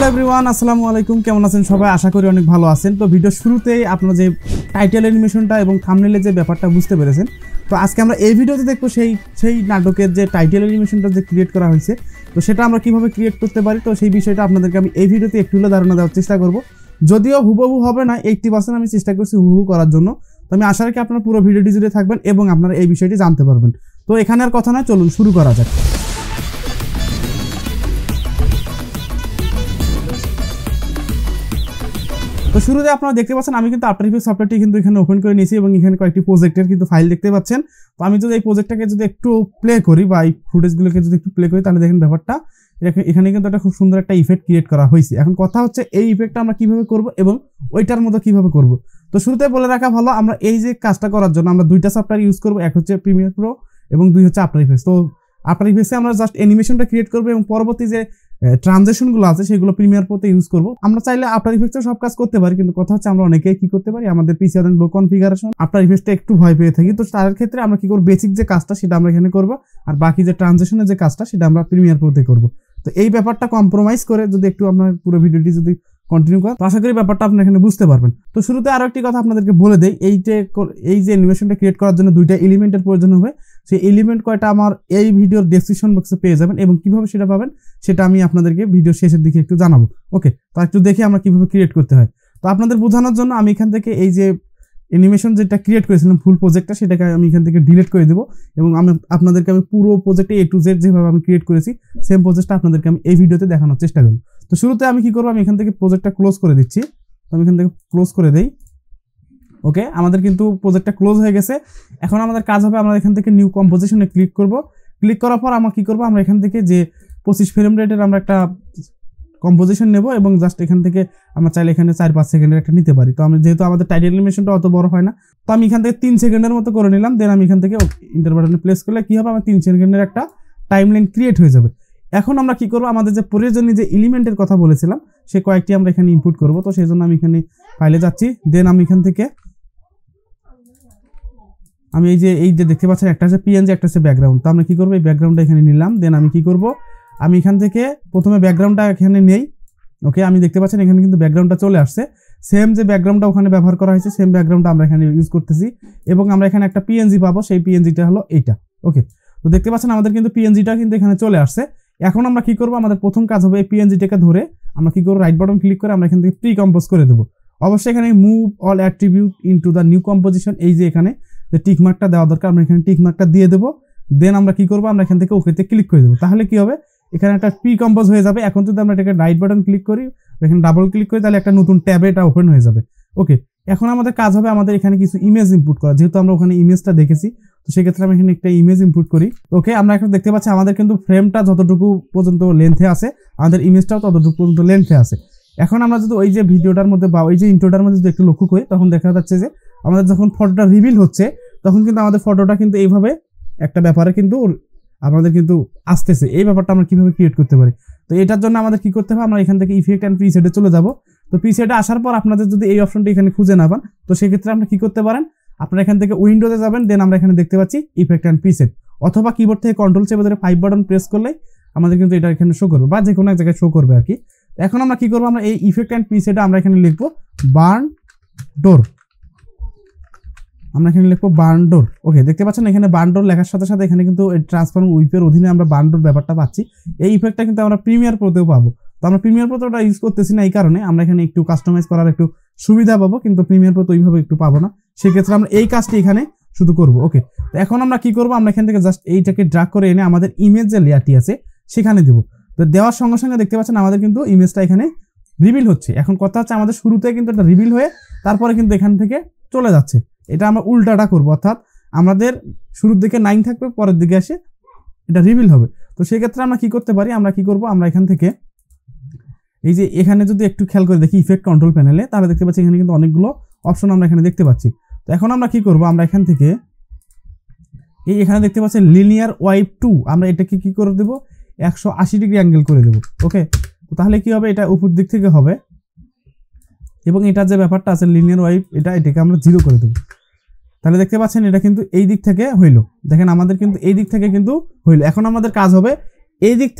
Hello everyone, আসসালামু আলাইকুম। কেমন আছেন সবাই? আশা করি অনেক ভালো আছেন। তো ভিডিও শুরুতেই আপনারা যে টাইটেল অ্যানিমেশনটা এবং থাম্বনেলের যে ব্যাপারটা বুঝতে পেরেছেন। তো আজকে আমরা এই ভিডিওতে দেখবো সেই নাটকের যে টাইটেল অ্যানিমেশনটা যে ক্রিয়েট করা হয়েছে, তো সেটা আমরা কিভাবে ক্রিয়েট করতে পারি, তো সেই বিষয়টা আপনাদেরকে আমি এই ভিডিওতে একটু হলে ধারণা দেওয়ার চেষ্টা করব। যদিও হুবহু হবে না, 80% আমি চেষ্টা করছি হুবহু করার জন্য। তো আমি আশা রাখি আপনারা পুরো ভিডিওটি জুড়ে থাকবেন এবং আপনারা এই বিষয়টি জানতে পারবেন। তো এখানে আর কথা নয়, চলুন শুরু করা যাক। তো শুরুতে আপনারা দেখতে পাচ্ছেন আমি কিন্তু আফটার ইফেক্টস সফটওয়্যারটি কিন্তু এখানে ওপেন করে নিয়েছি এবং এখানে কয়েকটি প্রজেক্টের কিন্তু ফাইল দেখতে পাচ্ছেন। তো আমি যদি এই প্রজেক্টটাকে যদি একটু প্লে করি বা এই ফুটেজগুলোকে যদি একটু প্লে করি, তাহলে দেখেন ব্যাপারটা এখানে কিন্তু একটা খুব সুন্দর একটা ইফেক্ট ক্রিয়েট করা হয়েছে। এখন কথা হচ্ছে এই ইফেক্টটা আমরা কিভাবে করব এবং ওইটার মতো কিভাবে করব। তো শুরুতে বলে রাখা ভালো, আমরা এই যে কাজটা করার জন্য আমরা দুইটা সফটওয়্যার ইউজ করব, এক হচ্ছে প্রিমিয়ার প্রো এবং দুই হচ্ছে আফটার ইফেক্টস। তো আফটার ইফেক্টসে আমরা জাস্ট অ্যানিমেশনটা ক্রিয়েট করব এবং পরবর্তী যে ট্রানজেকশনগুলো আছে সেগুলো প্রিমিয়ার প্রোতে ইউজ করব। আমরা চাইলে আফটার ইফেক্টসে সব কাজ করতে পারি, কিন্তু কথা হচ্ছে আমরা অনেকেই কি করতে পারি, আমাদের পিসি অনেক লো কনফিগারেশন, আফটার ইফেক্টসটা একটু ভয় পেয়ে থাকি। তো তার ক্ষেত্রে আমরা কি করব, বেসিক যে কাজটা সেটা আমরা এখানে করব, আর বাকি যে ট্রানজেকশনের যে কাজটা সেটা আমরা প্রিমিয়ার প্রোতে করব। তো এই ব্যাপারটা কম্প্রোমাইজ করে যদি একটু আপনার পুরো ভিডিওটি যদি কন্টিনিউ করেন, তো আশা করি ব্যাপারটা আপনি এখানে বুঝতে পারবেন। তো শুরুতে আরো একটি কথা আপনাদেরকে বলে দেই, এই যে অ্যানিমেশনটা ক্রিয়েট করার জন্য দুইটা এলিমেন্টের প্রয়োজন হবে। সেই এলিমেন্ট কয়টা আমার এই ভিডিওর ডেসক্রিপশন বক্সে পেয়ে যাবেন এবং কিভাবে সেটা পাবেন সেটা আমি আপনাদেরকে ভিডিও শেষের দিকে একটু জানাবো। ওকে, তো একটু দেখি আমরা কিভাবে ক্রিয়েট করতে হয়। তো আপনাদের বোঝানোর জন্য আমি এখান থেকে এই যে অ্যানিমেশন যেটা ক্রিয়েট করেছিলাম ফুল প্রজেক্টটা, সেটাকে আমি এখান থেকে ডিলিট করে দেবো এবং আপনাদেরকে আমি পুরো প্রজেক্টে A to Z যেভাবে আমি ক্রিয়েট করেছি সেম প্রজেক্টটা আপনাদেরকে আমি এই ভিডিওতে দেখানোর চেষ্টা করব। তো শুরুতে আমি কি করবো, আমি এখান থেকে প্রজেক্টটা ক্লোজ করে দিচ্ছি। তো আমি এখান থেকে ক্লোজ করে দেই। ওকে, আমাদের কিন্তু প্রজেক্টটা ক্লোজ হয়ে গেছে। এখন আমাদের কাজ হবে, আমরা এখান থেকে নিউ কম্পোজিশনে ক্লিক করব। ক্লিক করার পর আমরা কি করব, আমরা এখান থেকে যে 25 ফ্রেম রেটের আমরা একটা কম্পোজিশন নেব এবং জাস্ট এখান থেকে আমরা চাইলে এখানে 4-5 সেকেন্ডের একটা নিতে পারি। তো আমি যেহেতু আমাদের টাইটেল অ্যানিমেশনটা অত বড় হয় না, তো আমি এখান থেকে 3 সেকেন্ডের মতো করে নিলাম। দেন আমি এখান থেকে ইন্টার বাটনে প্লেস করলে কি হবে, আমার 3 সেকেন্ডের একটা টাইমলাইন ক্রিয়েট হয়ে যাবে। এখন আমরা কি করব, আমাদের যে প্রয়োজনীয় যে এলিমেন্টের কথা বলেছিলাম সে কয়েকটি আমরা এখানে ইনপুট করব। তো সেই জন্য আমি এখানে ফাইলে যাচ্ছি। দেন আমি এখান থেকে আমি এই যে দেখতে পাচ্ছেন একটা হচ্ছে পিএনজি, একটা হচ্ছে ব্যাকগ্রাউন্ড। তো আমরা কি করব, এই ব্যাকগ্রাউন্ডটা এখানে নিলাম। দেন আমি কি করব, আমি এখান থেকে প্রথমে ব্যাকগ্রাউন্ডটা এখানে নেই। ওকে, আমি দেখতে পাচ্ছেন এখানে কিন্তু ব্যাকগ্রাউন্ডটা চলে আসছে। সেম যে ব্যাকগ্রাউন্ডটা ওখানে ব্যবহার করা হয়েছে সেম ব্যাকগ্রাউন্ডটা আমরা এখানে ইউজ করতেছি এবং আমরা এখানে একটা পিএনজি পাবো। সেই পিএনজিটা হলো এইটা। ওকে, তো দেখতে পাচ্ছেন আমাদের কিন্তু পিএনজিটা কিন্তু এখানে চলে আসছে। এখন আমরা কি করব, আমাদের প্রথম কাজ হবে এই পিএনজিটাকে ধরে আমরা কি করব, রাইট বাটন ক্লিক করে আমরা এখান থেকে প্রি কম্পোজ করে দেবো। অবশ্যই এখানে move all attribute into the new composition, এই যে এখানে যে টিক মার্কটা দেওয়া দরকার আমরা এখানে টিক মার্কটা দিয়ে দেবো। দেন আমরা কি করব, আমরা এখান থেকে ওকেতে ক্লিক করে দেবো। তাহলে কি হবে, এখানে একটা প্রি কম্পোজ হয়ে যাবে। এখন যদি আমরা এটাকে রাইট বাটন ক্লিক করি, এখানে ডাবল ক্লিক করি, তাহলে একটা নতুন ট্যাবে এটা ওপেন হয়ে যাবে। ওকে, এখন আমাদের কাজ হবে আমাদের এখানে কিছু ইমেজ ইনপুট করা, যেহেতু আমরা ওখানে ইমেজটা দেখেছি। তো সেক্ষেত্রে আমি এখানে একটা ইমেজ ইনপুট করি। ওকে, আমরা এখন দেখতে পাচ্ছি আমাদের কিন্তু ফ্রেমটা যতটুকু পর্যন্ত লেন্থে আছে, আমাদের ইমেজটাও ততটুকু পর্যন্ত লেন্থে আছে। এখন আমরা যদি ওই যে ভিডিওটার মধ্যে বা ওই যে ইন্ট্রোটার মধ্যে যদি একটু লক্ষ্য করি, তখন দেখা যাচ্ছে যে আমাদের যখন ফটোটা রিভিল হচ্ছে তখন কিন্তু আমাদের ফটোটা কিন্তু এইভাবে একটা ব্যাপারে কিন্তু আমাদের কিন্তু আসতেছে। এই ব্যাপারটা আমরা কিভাবে ক্রিয়েট করতে পারি, তো এটার জন্য আমাদের কি করতে হবে, আমরা এখান থেকে ইফেক্ট অ্যান্ড প্রিসেটে চলে যাব। তো প্রিসেটে আসার পর আপনাদের যদি এই অপশনটি এখানে খুঁজে না পান, তো সেক্ষেত্রে আপনি কি করতে পারেন, আপনারা এখান থেকে উইন্ডোতে যাবেন। দেন আমরা এখানে দেখতে পাচ্ছি ইফেক্ট অ্যান্ড প্রিসেট, অথবা কিবোর্ড থেকে কন্ট্রোল চেপে ধরে 5 বাটন প্রেস করলে আমাদের কিন্তু এটা এখানে শো করবে বা যে কোনো এক জায়গায় শো করবে আর কি। এখন আমরা কি করবো, আমরা এই ইফেক্ট অ্যান্ড প্রিসেটে আমরা এখানে লিখবো বার্ন ডোর। আমরা এখানে লিখবো বার্ন ডোর। ওকে, দেখতে পাচ্ছেন এখানে বার্ন ডোর লেখার সাথে সাথে এখানে কিন্তু ট্রান্সফর্ম উইপের অধীনে আমরা বার্ন ডোর ব্যাপারটা পাচ্ছি। এই ইফেক্টটা কিন্তু আমরা প্রিমিয়ার প্রোতেও পাবো। তো আমরা প্রিমিয়ার প্রোটা ইউজ করতেছি না, এই কারণে আমরা এখানে একটু কাস্টমাইজ করার একটু সুবিধা পাবো, কিন্তু প্রিমিয়ার প্রো তো ওইভাবে একটু পাবো না। সেক্ষেত্রে আমরা এই কাজটি এখানে শুধু করবো। ওকে, তো এখন আমরা কি করবো, আমরা এখান থেকে জাস্ট এইটাকে ড্রাগ করে এনে আমাদের ইমেজ যে লেয়ারটি আছে সেখানে দেবো। তো দেওয়ার সঙ্গে সঙ্গে দেখতে পাচ্ছেন আমাদের কিন্তু ইমেজটা এখানে রিভিল হচ্ছে। এখন কথা হচ্ছে আমাদের শুরুতে কিন্তু এটা রিভিল হয়ে তারপরে কিন্তু এখান থেকে চলে যাচ্ছে। এটা আমরা উল্টাটা করবো, অর্থাৎ আমাদের শুরুর দিকে 9 থাকবে, পরের দিকে এসে এটা রিভিল হবে। তো সেক্ষেত্রে আমরা কি করতে পারি, আমরা কি করবো, আমরা এখান থেকে এই যে এখানে যদি একটু খেয়াল করে দেখি ইফেক্ট কন্ট্রোল প্যানেলে, তাহলে দেখতে পাচ্ছি এখানে কিন্তু অনেকগুলো অপশন আমরা এখানে দেখতে পাচ্ছি। তো এখন আমরা কি করবো, আমরা এখান থেকে এখানে দেখতে পাচ্ছি লিনিয়ার ওয়াইপ 2, আমরা এটাকে কি করে দেবো, 180 ডিগ্রি অ্যাঙ্গেল করে দেবো। ওকে, তো তাহলে কি হবে, এটা উপর দিক থেকে হবে এবং এটার যে ব্যাপারটা আছে লিনিয়ার ওয়াইপ, এটাকে আমরা 0 করে দেবো। তাহলে দেখতে পাচ্ছেন এটা কিন্তু এই দিক থেকে হইলো। দেখেন আমাদের কিন্তু এই দিক থেকে কিন্তু হইলো। এখন আমাদের কাজ হবে এই দিক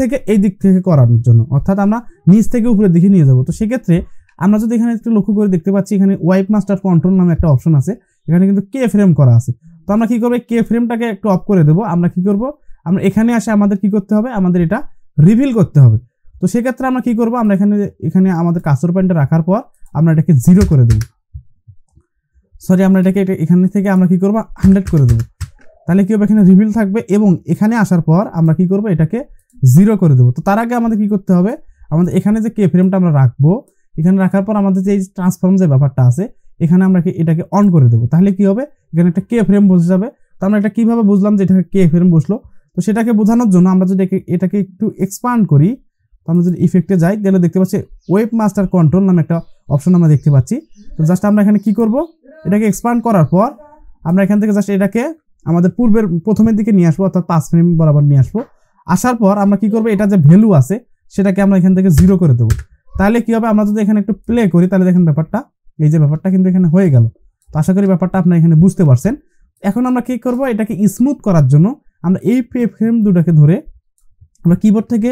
থেকে করানোর জন্য, অর্থাৎ আমরা নিচ থেকে উপরের দিকে নিয়ে যাব। তো সেক্ষেত্রে আমরা যদি এখানে একটু লক্ষ্য করে দেখতে পাচ্ছি এখানে ওয়াইপ মাস্টার কন্ট্রোল নামে একটা অপশন আছে, এখানে কিন্তু কে ফ্রেম করা আছে। তো আমরা কি করবো, কে ফ্রেমটাকে একটু অফ করে দেবো। আমরা কি করব, আমরা এখানে আসে আমাদের কি করতে হবে, আমাদের এটা রিভিল করতে হবে। তো সেক্ষেত্রে আমরা কি করব, আমরা এখানে আমাদের কার্সর পয়েন্টে রাখার পর আমরা এটাকে 0 করে দেব, সরি আমরা এটাকে এখানে থেকে আমরা কি করব 100 করে দেব। তাহলে কি হবে, এখানে রিভিল থাকবে এবং এখানে আসার পর আমরা কি করব, এটাকে 0 করে দেব। তো তার আগে আমাদের কি করতে হবে, আমাদের এখানে যে কে ফ্রেমটা আমরা রাখবো, এখানে রাখার পর আমাদের যে ট্রান্সফর্ম যে ব্যাপারটা আছে এখানে আমরা এটাকে অন করে দেবো। তাহলে কি হবে, এখানে একটা কে ফ্রেম বসে যাবে। তো আমরা এটা কিভাবে বুঝলাম যে এটা কে ফ্রেম বসলো, তো সেটাকে বোঝানোর জন্য আমরা যদি এটাকে একটু এক্সপান্ড করি, তো আমরা যদি ইফেক্টে যাই তাহলে দেখতে পাচ্ছি ওয়েব মাস্টার কন্ট্রোল নামে একটা অপশন আমরা দেখতে পাচ্ছি। তো জাস্ট আমরা এখানে কি করব, এটাকে এক্সপান্ড করার পর আমরা এখান থেকে জাস্ট এটাকে আমাদের পূর্বের প্রথমের দিকে নিয়ে আসবো, অর্থাৎ 5 ফ্রেম বরাবর নিয়ে আসবো। আসার পর আমরা কি করবো, এটা যে ভ্যালু আছে সেটাকে আমরা এখান থেকে 0 করে দেবো। তাহলে কি হবে, আমরা যদি এখানে একটু প্লে করি তাহলে দেখেন ব্যাপারটা, এই যে ব্যাপারটা কিন্তু এখানে হয়ে গেল। তো আশা করি ব্যাপারটা আপনারা এখানে বুঝতে পারছেন। এখন আমরা কি করব, এটাকে স্মুথ করার জন্য আমরা এই ফ্রেম দুটাকে ধরে আমরা কিবোর্ড থেকে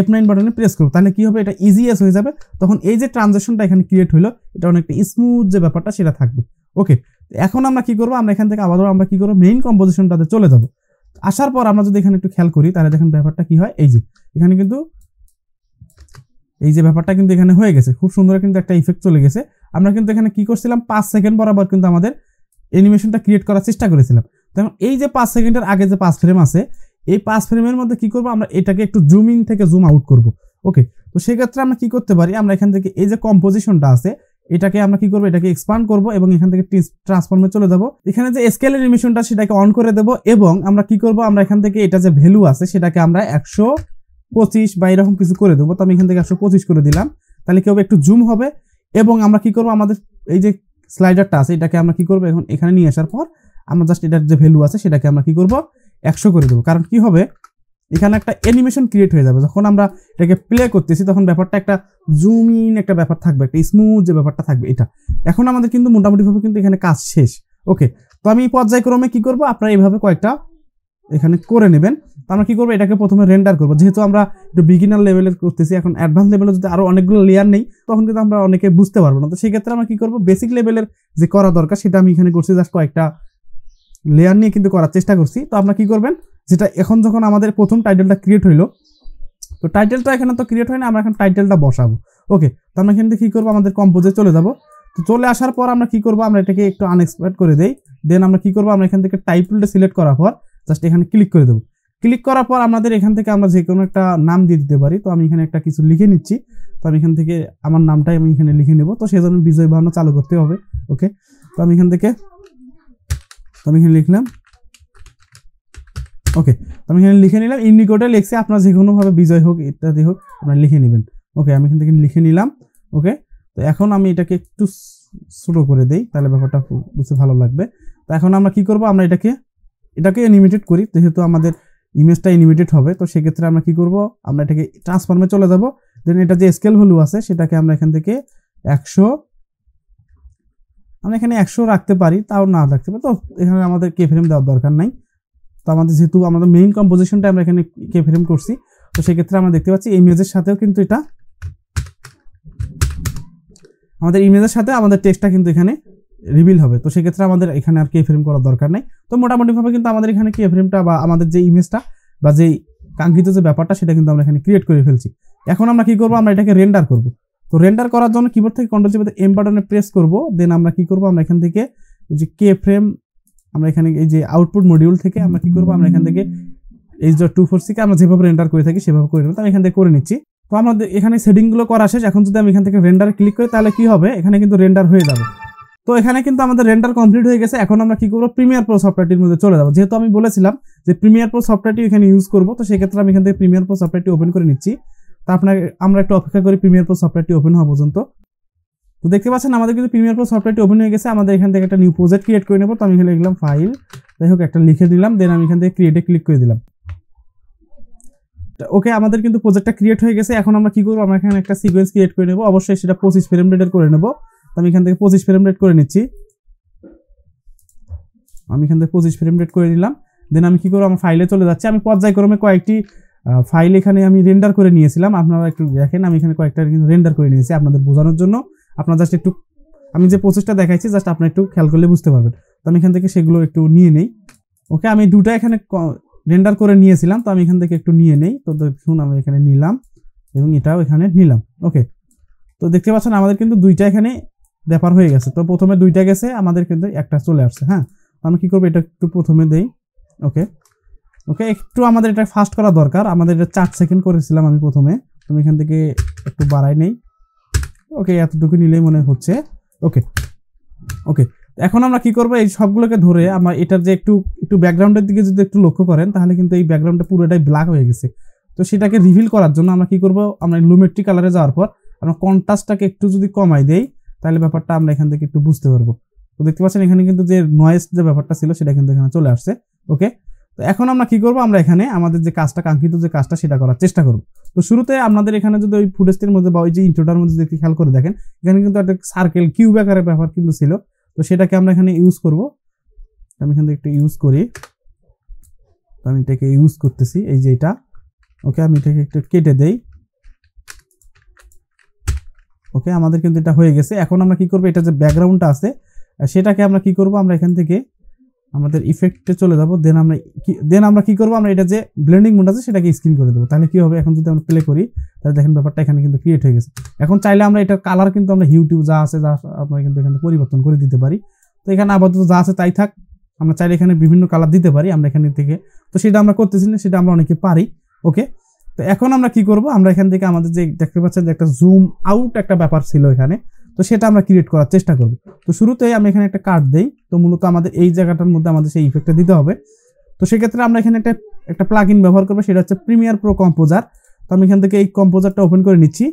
F9 বাটনে প্রেস করব। তাহলে কি হবে, এটা ইজিএস হয়ে যাবে। তখন এই যে ট্রানজিশনটা এখানে ক্রিয়েট হলো এটা অনেকটা স্মুথ যে ব্যাপারটা সেটা থাকবে। ওকে, এখন আমরা কি করব, আমরা এখান থেকে আবারও আমরা কি করব, মেইন কম্পোজিশনটাতে চলে যাব। আসার পর আমরা যদি এখানে একটু খেয়াল করি তাহলে দেখেন ব্যাপারটা কি হয়, এই যে এখানে কিন্তু এই যে ব্যাপারটা কিন্তু এখানে হয়ে গেছে, খুব সুন্দর কিন্তু একটা ইফেক্ট চলে গেছে। আমরা কিন্তু এখানে কি করছিলাম, 5 সেকেন্ড বরাবর কিন্তু আমাদের অ্যানিমেশনটা ক্রিয়েট করার চেষ্টা করেছিলাম। তখন এই যে 5 সেকেন্ডের আগে যে 5 ফ্রেম আছে, এই 5 ফ্রেমের মধ্যে কি করব, আমরা এটাকে একটু জুম ইন থেকে জুম আউট করব। ওকে, তো সেক্ষেত্রে আমরা কি করতে পারি, আমরা এখান থেকে এই যে কম্পোজিশনটা আছে এটাকে আমরা কি করব, এটাকে এক্সপান্ড করব এবং এখান থেকে ট্রান্সফর্মে চলে যাব। এখানে যে স্কেল অ্যানিমেশনটা সেটাকে অন করে দেব এবং আমরা কি করব, আমরা এখান থেকে এটা যে ভ্যালু আছে সেটাকে আমরা 125 বা এরকম কিছু করে দেবো। তো আমি এখান থেকে 125 করে দিলাম। তাহলে কি হবে, একটু জুম হবে এবং আমরা কি করব, আমাদের এই যে স্লাইডারটা আছে এটাকে আমরা কি করব, এখন এখানে নিয়ে আসার পর আমরা জাস্ট এটার যে ভ্যালু আছে সেটাকে আমরা কি করব 100 করে দেবো। কারণ কি হবে, এখানে একটা অ্যানিমেশন ক্রিয়েট হয়ে যাবে। যখন আমরা এটাকে প্লে করতেছি তখন ব্যাপারটা একটা জুম ইন একটা ব্যাপার থাকবে, একটা স্মুথ যে ব্যাপারটা থাকবে এটা। এখন আমাদের কিন্তু মোটামুটিভাবে কিন্তু এখানে কাজ শেষ। ওকে, তো আমি পর্যায়ক্রমে কি করব, আপনারা এইভাবে কয়েকটা এখানে করে নেবেন। তো আমরা কি করবো, এটাকে প্রথমে রেন্ডার করবো। যেহেতু আমরা একটু বিগিনার লেভেলের করতেছি, এখন অ্যাডভান্স লেভেলে যদি আরো অনেকগুলো লেয়ার নেই তখন কিন্তু আমরা অনেকে বুঝতে পারবো না। তো সেই ক্ষেত্রে আমরা কি করবো, বেসিক লেভেলের যে করা দরকার সেটা আমি এখানে করছি, জাস্ট কয়েকটা লেয়ার নিয়ে কিন্তু করার চেষ্টা করছি। তো আপনারা কি করবেন, যেটা এখন যখন আমাদের প্রথম টাইটেলটা ক্রিয়েট হইলো, তো টাইটেলটা এখানে তো ক্রিয়েট হয় না, আমরা এখন টাইটেলটা বসাবো। ওকে, তো আমরা এখান থেকে কি করবো, আমাদের কম্পোজে চলে যাব। তো চলে আসার পর আমরা কি করবো, আমরা এটাকে একটু আনএক্সপেক্ট করে দেই। দেন আমরা কি করবো, আমরা এখান থেকে টাইটেলটা সিলেক্ট করার পর জাস্ট এখানে ক্লিক করে দেবো। ক্লিক করার পর আমাদের এখান থেকে আমরা যে কোনো একটা নাম দিয়ে দিতে পারি। তো আমি এখানে একটা কিছু লিখে নিচ্ছি। তো আমি এখান থেকে আমার নামটাই আমি এখানে লিখে নেব। তো সেজন্য বিজয় বাহান্ন চালু করতে হবে। ওকে, তো আমি এখান থেকে লিখলাম। ওকে, তো আমি এখানে লিখে নিলাম, ইউনিকোডে লিখছি, আপনার যে কোনোভাবে বিজয় হোক ইত্যাদি হোক আপনারা লিখে নেবেন। ওকে, আমি এখান থেকে লিখে নিলাম। ওকে, তো এখন আমি এটাকে একটু ছোট করে দেই, তাহলে ব্যাপারটা বুঝতে ভালো লাগবে। তো এখন আমরা কি করব, আমরা এটাকে অ্যানিমেটেড করি। যেহেতু আমাদের ইমেজটা অ্যানিমেটেড হবে, তো সেক্ষেত্রে আমরা কি করব, আমরা এটাকে ট্রান্সফর্মে চলে যাব। দেন এটা যে স্কেল ভ্যালু আছে সেটাকে আমরা এখান থেকে 100, আমরা এখানে 100 রাখতে পারি, তাও না রাখতে পারি। তো এখানে আমাদের কে ফ্রেম দেওয়ার দরকার নাই। তো আমাদের যেহেতু আমাদের মেইন কম্পোজিশনটা আমরা এখানে কে ফ্রেম করছি, তো সেক্ষেত্রে আমরা দেখতে পাচ্ছি ইমেজের সাথেও কিন্তু এটা আমাদের ইমেজের সাথে আমাদের টেক্সটটা কিন্তু এখানে রিভিল হবে। তো সেক্ষেত্রে আমাদের এখানে আর কে ফ্রেম করার দরকার নাই। তো মোটামুটিভাবে কিন্তু আমাদের এখানে কে ফ্রেমটা বা আমাদের যে ইমেজটা বা যেই কাঙ্ক্ষিত যে ব্যাপারটা সেটা কিন্তু আমরা এখানে ক্রিয়েট করে ফেলছি। এখন আমরা কি করব, আমরা এটাকে রেন্ডার করব। তো রেন্ডার করার জন্য কিবোর্ড থেকে কন্ট্রোল চেপে এম বাটনে প্রেস করব। দেন আমরা কি করব, আমরা এখান থেকে এই যে কে ফ্রেম, আমরা এখানে এই যে আউটপুট মডিউল থেকে আমরা কি করব, আমরা এখান থেকে H.246 আমরা যেভাবে রেন্ডার করে থাকি সেভাবে করে নেব। তো আমি এখান থেকে করে নিচ্ছি। তো আমাদের এখানে সেটিংগুলো করা শেষ। এখন যদি আমি এখান থেকে রেন্ডার ক্লিক করি তাহলে কি হবে, এখানে কিন্তু রেন্ডার হয়ে যাবে। তো এখানে কিন্তু আমাদের রেন্ডার কমপ্লিট হয়ে গেছে। এখন আমরা কি করব, প্রিমিয়ার প্রো সফটওয়্যারটির মধ্যে চলে যাব। যেহেতু আমি বলেছিলাম যে প্রিমিয়ার প্রো সফটওয়্যারটি এখানে ইউজ করব, তো সেক্ষেত্রে আমি এখান থেকে প্রিমিয়ার প্রো সফটওয়্যারটি ওপেন করে নিচ্ছি। তো আমরা একটু অপেক্ষা করি প্রিমিয়ার প্রো সফটওয়্যারটি ওপেন হওয়া পর্যন্ত। তো দেখতে পাচ্ছেন আমাদের কিন্তু প্রিমিয়ার প্রো সফটওয়্যারটি ওপেন হয়ে গেছে। আমাদের এখান থেকে একটা নিউ প্রজেক্ট ক্রিয়েট করে নেব। তো আমি এখানে লিখলাম ফাইল, যাই হোক একটা লিখে দিলাম। দেন আমি এখান থেকে ক্রিয়েটে ক্লিক করে দিলাম। ওকে, আমাদের কিন্তু প্রজেক্টটা ক্রিয়েট হয়ে গেছে। এখন আমরা কি করব, আমরা এখানে একটা সিকোয়েন্স ক্রিয়েট করে নেব। অবশ্যই সেটা 25 ফ্রেম রেটের করে নেব। তো আমি এখান থেকে 25 ফ্রেম রেট করে নিচ্ছি। আমি এখান থেকে 25 ফ্রেম রেট করে নিলাম। দেন আমি কি করব, আমার ফাইলে চলে যাচ্ছি। আমি পর্যায়ক্রমে কয়েকটি ফাইল এখানে আমি রেন্ডার করে নিয়েছিলাম। আপনারা একটু দেখেন, আমি এখানে কয়েকটা কিন্তু রেন্ডার করে নিয়েছি আপনাদের বোঝানোর জন্য। আপনারা জাস্ট একটু, আমি যে প্রসেসটা দেখাইছি জাস্ট আপনারা একটু খেয়াল করলে বুঝতে পারবেন। তো আমি এখান থেকে সেগুলো একটু নিয়ে নেই। ওকে, আমি দুটো এখানে রেন্ডার করে নিয়েছিলাম, তো আমি এখান থেকে একটু নিয়ে নেই। তো দেখুন আমি এখানে নিলাম এবং এটাও এখানে নিলাম। ওকে, তো দেখতে পাচ্ছেন আমাদের কিন্তু দুইটা এখানে ব্যাপার হয়ে গেছে। তো প্রথমে দুইটা গেছে, আমাদের কিন্তু একটা চলে আসছে। হ্যাঁ, আমি কি করবো, এটা একটু প্রথমে দেই। ওকে ওকে, একটু আমাদের এটা ফাস্ট করা দরকার। আমাদের এটা 4 সেকেন্ড করেছিলাম আমি প্রথমে, আমি এখান থেকে একটু বাড়াই নেই। ওকে, এতটুকু নিলেই মনে হচ্ছে। ওকে ওকে, এখন আমরা কি করবো, এই সবগুলোকে ধরে আমরা এটার যে একটু একটু ব্যাকগ্রাউন্ডের দিকে যদি একটু লক্ষ্য করেন, তাহলে কিন্তু এই ব্যাকগ্রাউন্ডটা পুরোটাই ব্ল্যাক হয়ে গেছে। তো সেটাকে রিভিল করার জন্য আমরা কি করব, আমরা লুমেট্রি কালারে যাওয়ার পর আমরা কন্ট্রাস্টটাকে একটু যদি কমাই দেই, তাহলে ব্যাপারটা আমরা এখান থেকে একটু বুঝতে পারবো। তো দেখতে পাচ্ছেন এখানে কিন্তু যে নয়েজ যে ব্যাপারটা ছিল সেটা কিন্তু এখানে চলে আসছে। ওকে, তো এখন আমরা কি করব, আমরা এখানে আমাদের যে কাজটা, কাঙ্ক্ষিত যে কাজটা সেটা করার চেষ্টা করব। তো শুরুতে আপনাদের এখানে যদি ওই ফুটেজটির মধ্যে বা ওই যে ইন্ট্রোটার মধ্যে যদি খেয়াল করে দেখেন, এখানে কিন্তু একটা সার্কেল কিউব আকারের ব্যাপার কিন্তু ছিল। তো সেটাকে আমরা এখানে ইউজ করব। আমি এখান থেকে একটু ইউজ করি, তো আমি এটাকে ইউজ করতেছি, এই যে এটা। ওকে, আমি এটাকে একটু কেটে দেই। ওকে, আমাদের কিন্তু এটা হয়ে গেছে। এখন আমরা কি করব, এটা যে ব্যাকগ্রাউন্ডটা আছে সেটাকে আমরা কি করব, আমরা এখান থেকে আমাদের ইফেক্টে চলে যাব। দেন আমরা কি করব, আমরা এটা যে ব্লেন্ডিং মোড আছে সেটাকে স্ক্রিন করে দেবো। তাহলে কি হবে, এখন যদি আমরা প্লে করি তাহলে দেখেন ব্যাপারটা এখানে কিন্তু ক্রিয়েট হয়ে গেছে। এখন চাইলে আমরা এটার কালার কিন্তু আমরা হিউটিউব যা আছে আমরা কিন্তু এখানে পরিবর্তন করে দিতে পারি। তো এখানে আপাতত যা আছে তাই থাক, আমরা চাইলে এখানে বিভিন্ন কালার দিতে পারি আমরা এখান থেকে। তো সেটা আমরা করতেছি না, সেটা আমরা অনেকে পারি। ওকে, তো এখন আমরা কি করব, আমরা এখান থেকে আমাদের যে দেখতে পাচ্ছেন যে একটা জুম আউট একটা ব্যাপার ছিল এখানে, তো সেটা আমরা ক্রিয়েট করার চেষ্টা করব। তো শুরুতেই আমি এখানে একটা কার্ড দেই। তো মূলত আমাদের এই জায়গাটার মধ্যে আমাদের সেই ইফেক্টটা দিতে হবে। তো সেক্ষেত্রে আমরা এখানে একটা প্লাগ ইন ব্যবহার করবো, সেটা হচ্ছে প্রিমিয়ার প্রো কম্পোজার। তো আমি এখান থেকে এই কম্পোজারটা ওপেন করে নিচ্ছি।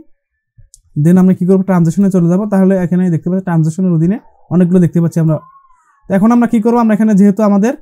দেন আমরা কি করবো, ট্রানজেকশনে চলে যাব। তাহলে এখানে দেখতে পাচ্ছি ট্রানজেকশনের অধীনে অনেকগুলো দেখতে পাচ্ছি আমরা। তো এখন আমরা কি করবো, আমরা এখানে যেহেতু আমাদের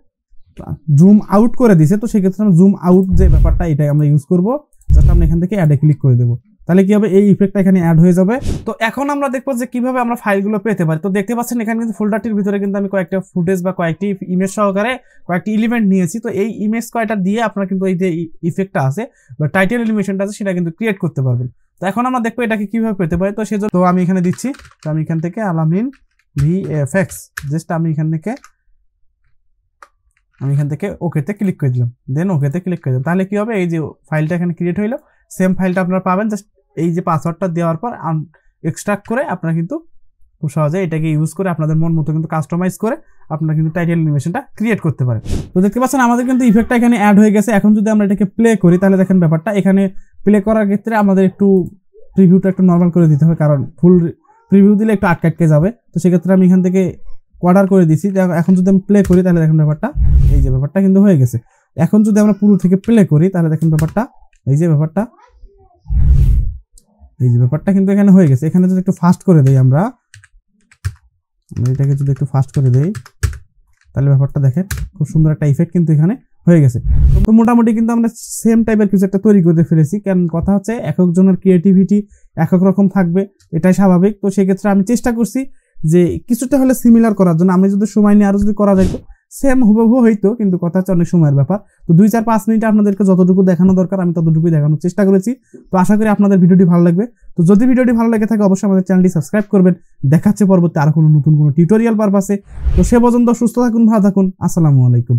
জুম আউট করে দিছে, তো সেক্ষেত্রে আমরা জুম আউট যে ব্যাপারটা এটাই আমরা ইউজ করবো। জাস্ট আমরা এখান থেকে অ্যাডে ক্লিক করে দেবো, তাহলে কি হবে, এই ইফেক্টটা এখানে অ্যাড হয়ে যাবে। তো এখন আমরা দেখবো যে কিভাবে আমরা ফাইলগুলো পেতে পারি। তো দেখতে পাচ্ছেন এখানে কিন্তু ফোল্ডারটির ভিতরে কিন্তু আমি কয়েকটা ফুটেজ বা কয়েকটি ইমেজ সহকারে কয়েকটি এলিমেন্ট নিয়েছি। তো এই ইমেজ কয়টা দিয়ে আপনারা কিন্তু এই যে ইফেক্টটা আছে বা টাইটেল এলিমেশনটা আছে সেটা কিন্তু ক্রিয়েট করতে পারবেন। তো এখন আমরা দেখবো এটাকে কিভাবে পেতে পারি। তো সেজন্য তো আমি এখানে দিচ্ছি, তো আমি এখান থেকে আলামিন ভিএফএক্স, জাস্ট আমি এখান থেকে ওকেতে ক্লিক করে দিলাম। দেন ওকেতে ক্লিক করে দিলাম, তাহলে কি হবে, এই যে ফাইলটা এখানে ক্রিয়েট হইলো। সেম ফাইলটা আপনারা পাবেন, জাস্ট এই যে পাসওয়ার্ডটা দেওয়ার পর এক্সট্রাক্ট করে আপনারা কিন্তু খুব সহজে এটাকে ইউজ করে আপনাদের মন মতো কিন্তু কাস্টমাইজ করে আপনারা কিন্তু টাইটেল অ্যানিমেশনটা ক্রিয়েট করতে পারেন। তো দেখতে পাচ্ছেন আমাদের কিন্তু ইফেক্টটা এখানে অ্যাড হয়ে গেছে। এখন যদি আমরা এটাকে প্লে করি তাহলে দেখেন ব্যাপারটা এখানে প্লে করার ক্ষেত্রে আমাদের একটু প্রিভিউটা একটু নর্মাল করে দিতে হবে, কারণ ফুল প্রিভিউ দিলে একটু আটকে যাবে। তো সেক্ষেত্রে আমি এখান থেকে কোয়ার্টার করে দিচ্ছি। এখন যদি আমি প্লে করি তাহলে দেখেন ব্যাপারটা এই যে ব্যাপারটা কিন্তু হয়ে গেছে। এখন যদি আমরা পুরো থেকে প্লে করি তাহলে দেখেন ব্যাপারটা এই যে ব্যাপারটা কিন্তু এখানে হয়ে গেছে। এখানে যদি একটু ফাস্ট করে দেই আমরা এটাকে যদি একটু ফাস্ট করে দেই তাহলে ব্যাপারটা দেখেন খুব সুন্দর একটা ইফেক্ট কিন্তু এখানে হয়ে গেছে। তো মোটামুটি কিন্তু আমরা সেম টাইপের কিছু একটা তৈরি করতে ফেলেছি। কারণ কথা হচ্ছে এক একজনের ক্রিয়েটিভিটি এক এক রকম থাকবে, এটাই স্বাভাবিক। তো সেক্ষেত্রে আমি চেষ্টা করছি যে কিছুটা হলে সিমিলার করার জন্য। আমি যদি সময় নিয়ে আরো যদি করা যাইতো সেম হুবহু হইতো, কিন্তু কথা হচ্ছে অনেক সময়ের ব্যাপার। তো 2-4-5 মিনিটে আপনাদেরকে যতটুকু দেখানো দরকার আমি ততটুকুই দেখানোর চেষ্টা করেছি। তো আশা করি আপনাদের ভিডিওটি ভালো লাগবে। তো যদি ভিডিওটি ভালো লেগে থাকে অবশ্যই আমাদের চ্যানেলটি সাবস্ক্রাইব করবেন। দেখাচ্ছে পরবর্তী আরো কোনো নতুন কোনো টিউটোরিয়াল পারপাসে। তো সে পর্যন্ত সুস্থ থাকুন, ভালো থাকুন। আসসালামু আলাইকুম।